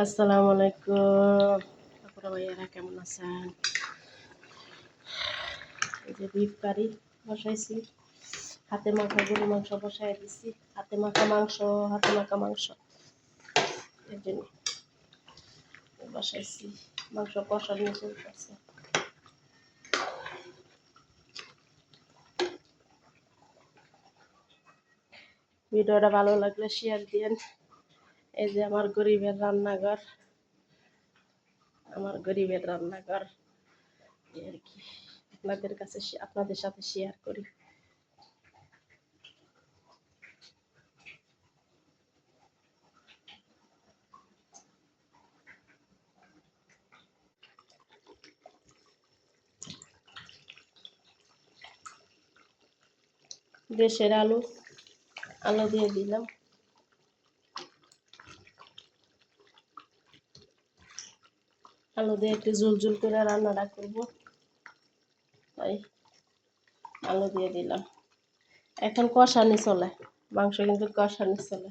আসসালামু আলাইকুম আপুরা ভাইয়ারা, কেমন আছেন? এই যে বিফ কারি বসাইছি, হাতে মাখা গরু মাংস বসাই দিছি। হাতে মাখা মাংস এর জন্য বসাইছি। মাংস কষানো চলতেছে। ভিডিওটা ভালো লাগলে শেয়ার দিন। এই যে আমার গরিবের রান্নাঘর আর কি আপনাদের সাথে শেয়ার করি। দেশের আলু দিয়ে দিলাম। আলু দিয়ে একটু ঝুল করে রান্নাটা করবো, তাই আলু দিয়ে দিলাম। এখন কষানি চলে, মাংস কিন্তু কষানি চলে।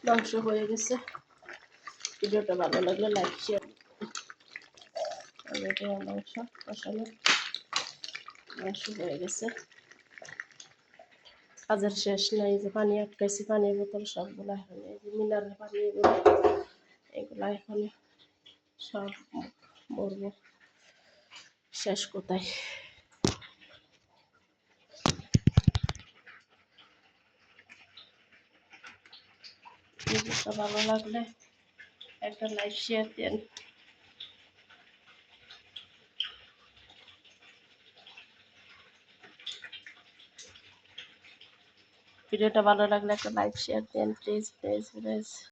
মাংস হয়ে গেছে। ভিডিওটা ভালো লাগলে লাইক শেয়ার। মাংস কষানো মাংস হয়ে গেছে, কাজের শেষ নাই। যে পানি আটকাইছি, পানির বোতল সবগুলা এখন, এই যে মিনারেল পানি এগুলা এখন সব মরবো। শেষ কোথায়? ভিডিওটা ভালো লাগলে একটা লাইক শেয়ার দেন। ভিডিওটা ভালো লাগলে একটা লাইক শেয়ার দেন, প্লিজ প্লিজ প্লিজ।